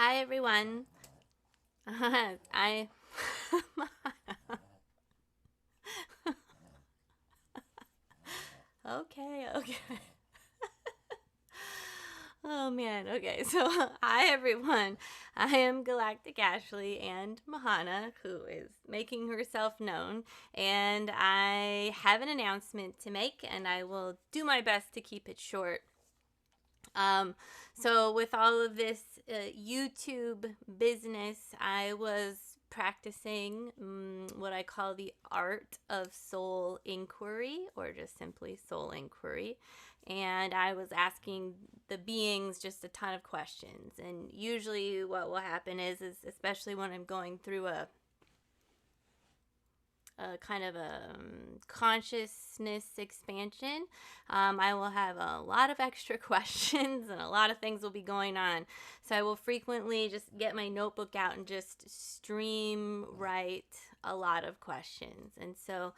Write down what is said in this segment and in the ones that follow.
Hi everyone. I okay. Oh man, okay. So hi everyone. I am Galactic Ashley and Mahana, who is making herself known, and I have an announcement to make, and I will do my best to keep it short. Um, so with all of this YouTube business, I was practicing what I call the art of soul inquiry, or just simply soul inquiry. And I was asking the beings just a ton of questions. And usually, what will happen is especially when I'm going through a kind of a consciousness expansion, I will have a lot of extra questions and a lot of things will be going on. So I will frequently just get my notebook out and just stream write a lot of questions. And so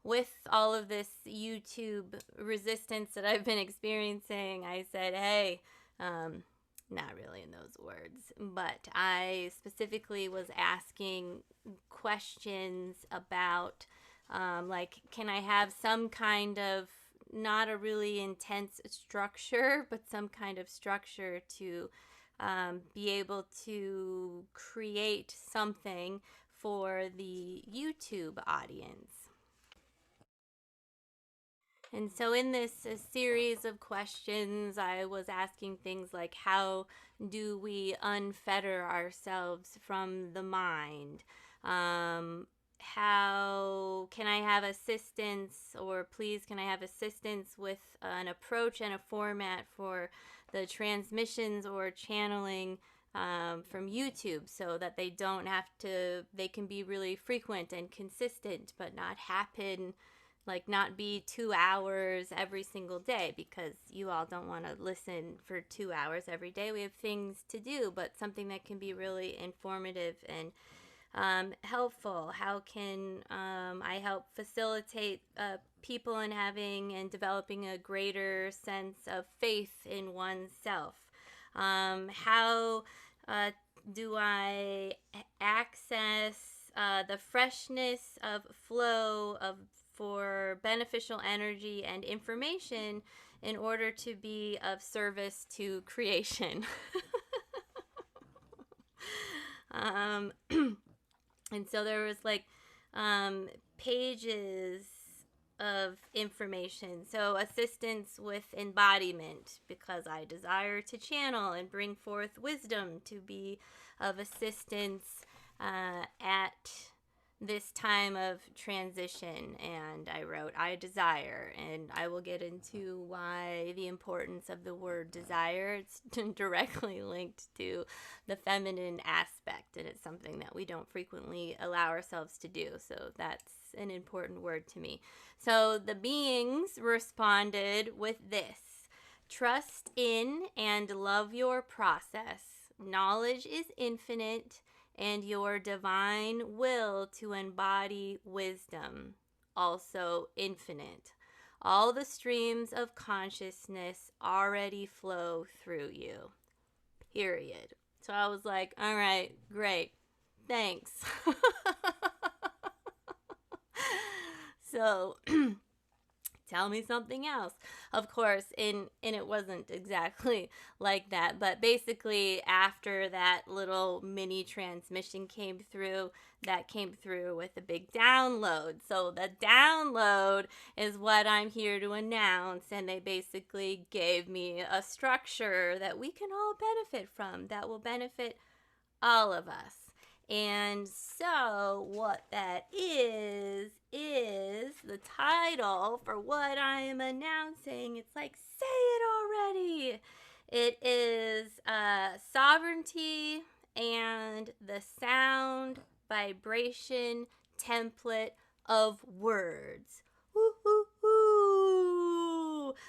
with all of this YouTube resistance that I've been experiencing, I said, hey, not really in those words, but I specifically was asking questions about, like, can I have some kind of not a really intense structure, but some kind of structure to be able to create something for the YouTube audience. And so, in this series of questions, I was asking things like how do we unfetter ourselves from the mind? How can I have assistance, or please, can I have assistance with an approach and a format for the transmissions or channeling from YouTube so that they don't have to, they can be really frequent and consistent, but not happen like not be 2 hours every single day, because you all don't want to listen for 2 hours every day. We have things to do, but something that can be really informative and helpful. How can I help facilitate people in having and developing a greater sense of faith in oneself? How do I access the freshness of flow of for beneficial energy and information in order to be of service to creation? um, and so there was like pages of information. So assistance with embodiment, because I desire to channel and bring forth wisdom to be of assistance at this time of transition. And I wrote, I desire, and I will get into why the importance of the word desire. It's directly linked to the feminine aspect, and it's something that we don't frequently allow ourselves to do. So that's an important word to me. So the beings responded with this: trust in and love your process. Knowledge is infinite, and your divine will to embody wisdom, also infinite. All the streams of consciousness already flow through you. Period. So I was like, all right, great. Thanks. So tell me something else. Of course, and it wasn't exactly like that, but basically after that little mini transmission came through, that came through with a big download. So the download is what I'm here to announce, and they basically gave me a structure that we can all benefit from, that will benefit all of us. And so, what that is the title for what I am announcing. It's like, say it already. It is Sovereignty and the Sound Vibration Template of Words. Woo-hoo-hoo.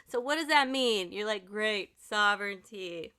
So, what does that mean? You're like, great, sovereignty.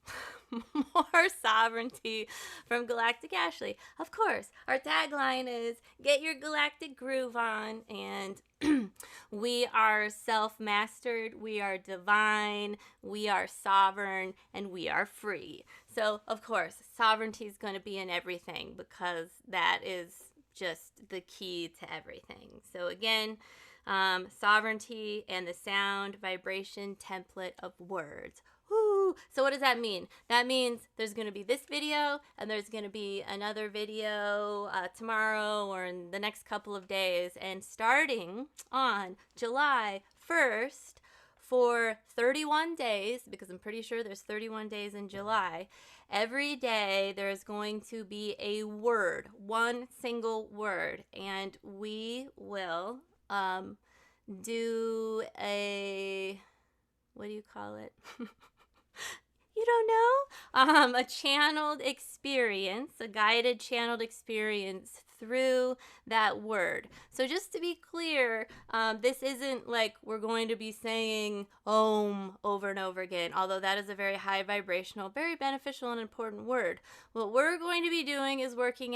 more sovereignty from Galactic Ashley. Of course, our tagline is get your galactic groove on, and we are self-mastered, we are divine, we are sovereign, and we are free. So, of course, sovereignty is going to be in everything because that is just the key to everything. So again, sovereignty and the sound vibration template of words. Woo! So what does that mean? That means there's going to be this video and there's going to be another video tomorrow or in the next couple of days. And starting on July 1st for 31 days, because I'm pretty sure there's 31 days in July, every day there's going to be a word, one single word, and we will do a, what do you call it? You don't know? A channeled experience, a guided channeled experience through that word. So just to be clear, this isn't like we're going to be saying Om over and over again, although that is a very high vibrational, very beneficial and important word. What we're going to be doing is working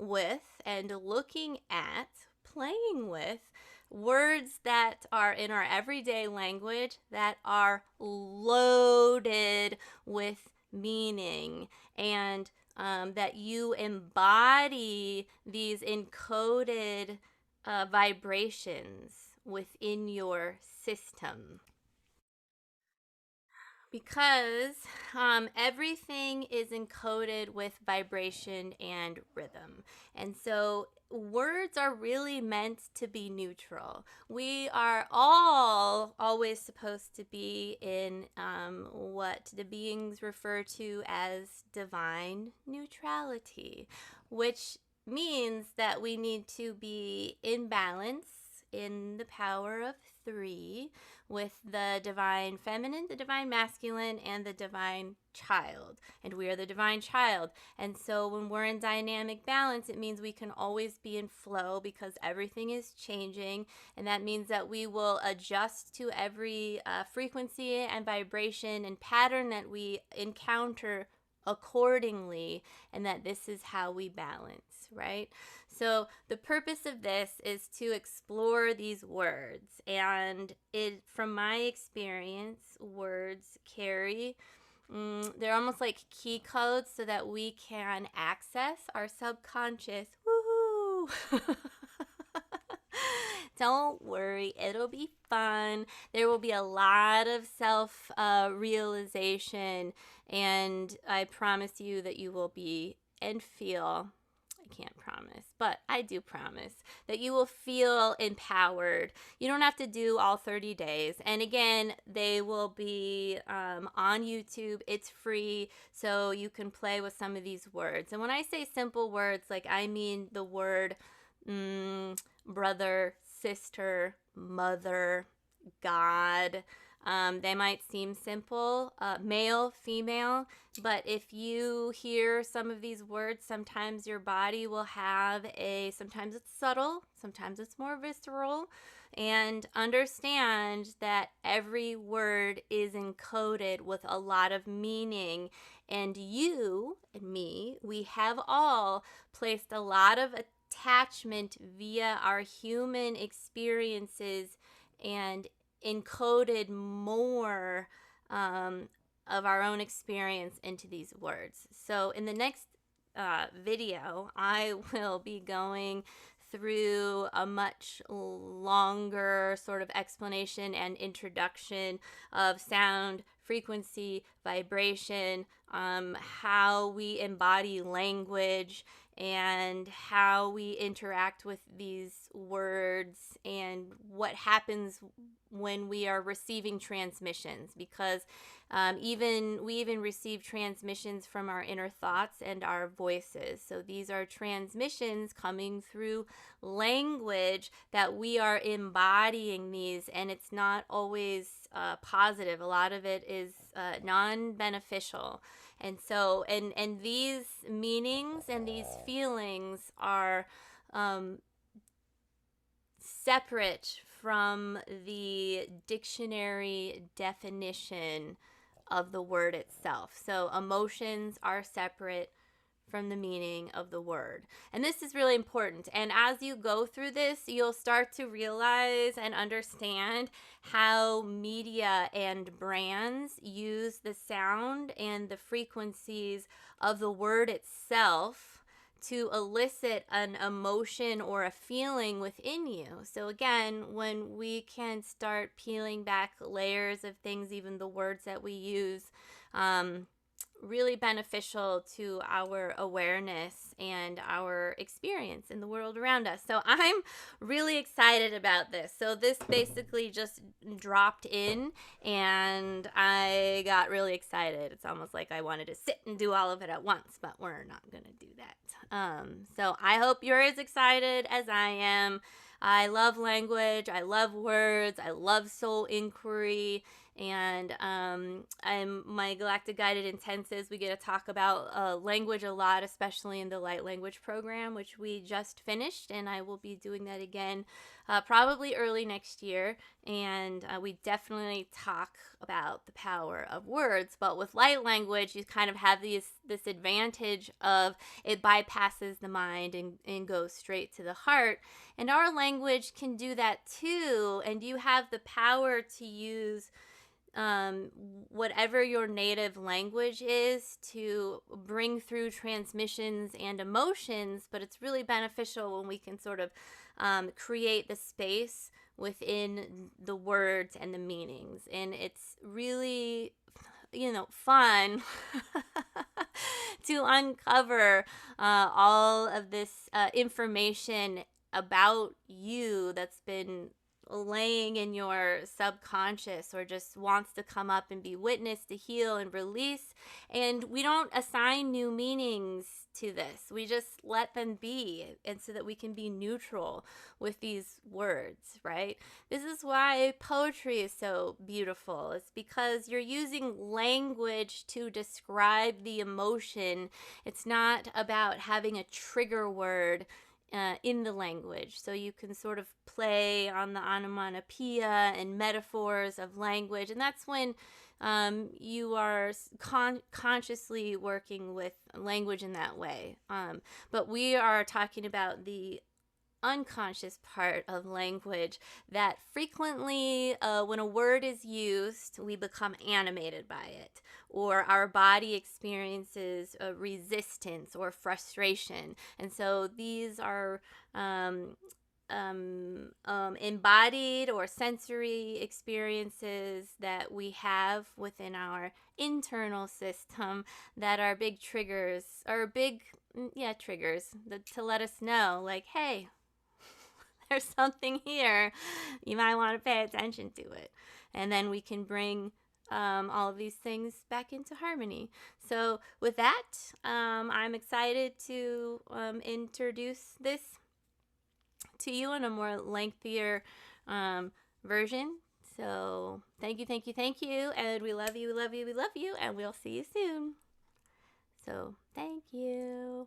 with and looking at, playing with words that are in our everyday language that are loaded with meaning, and that you embody these encoded vibrations within your system. Because everything is encoded with vibration and rhythm. And so words are really meant to be neutral. We are all always supposed to be in what the beings refer to as divine neutrality, which means that we need to be in balance in the power of 3 with the divine feminine, the divine masculine, and the divine child. And we are the divine child. And so when we're in dynamic balance, it means we can always be in flow because everything is changing. And that means that we will adjust to every frequency and vibration and pattern that we encounter accordingly, and that this is how we balance, right? So the purpose of this is to explore these words, and from my experience, words carry they're almost like key codes so that we can access our subconscious. Woohoo! Don't worry, it'll be fun. There will be a lot of self realization, and I promise you that you will be and feel. I can't promise, but I do promise that you will feel empowered. You don't have to do all 30 days. And again, they will be on YouTube. It's free, so you can play with some of these words. And when I say simple words, like I mean the word brother, sister, mother, God. They might seem simple, male, female, but if you hear some of these words, sometimes your body will have sometimes it's subtle, sometimes it's more visceral, and understand that every word is encoded with a lot of meaning, and you and me, we have all placed a lot of attachment via our human experiences and encoded more of our own experience into these words. So in the next video, I will be going through a much longer sort of explanation and introduction of sound, frequency, vibration, how we embody language, and how we interact with these words, and what happens when we are receiving transmissions, because we even receive transmissions from our inner thoughts and our voices. So these are transmissions coming through language that we are embodying these, and it's not always positive. A lot of it is non-beneficial. And so, and these meanings and these feelings are separate from the dictionary definition of the word itself. So emotions are separate from the meaning of the word. And this is really important. And as you go through this, you'll start to realize and understand how media and brands use the sound and the frequencies of the word itself to elicit an emotion or a feeling within you. So again, when we can start peeling back layers of things, even the words that we use, really beneficial to our awareness and our experience in the world around us. So I'm really excited about this. So this basically just dropped in and I got really excited. It's almost like I wanted to sit and do all of it at once, but we're not going to do that. So I hope you're as excited as I am. I love language. I love words. I love soul inquiry. And my Galactic Guided Intensives, we get to talk about language a lot, especially in the light language program, which we just finished, and I will be doing that again probably early next year. And we definitely talk about the power of words. But with light language, you kind of have this advantage of it bypasses the mind and goes straight to the heart. And our language can do that too, and you have the power to use whatever your native language is to bring through transmissions and emotions, but it's really beneficial when we can sort of create the space within the words and the meanings. And it's really, fun to uncover all of this information about you that's been laying in your subconscious or just wants to come up and be witnessed, to heal and release. And we don't assign new meanings to this. We just let them be, and so that we can be neutral with these words, right? This is why poetry is so beautiful. It's because you're using language to describe the emotion. It's not about having a trigger word in the language. So you can sort of play on the onomatopoeia and metaphors of language. And that's when you are consciously working with language in that way. But we are talking about the unconscious part of language that frequently when a word is used, we become animated by it, or our body experiences resistance or frustration. And so these are embodied or sensory experiences that we have within our internal system that are big triggers, or triggers to let us know, like, hey, there's something here. You might want to pay attention to it. And then we can bring all of these things back into harmony. So with that, I'm excited to introduce this to you in a more lengthier version. So thank you. And we love you, and we'll see you soon. So thank you.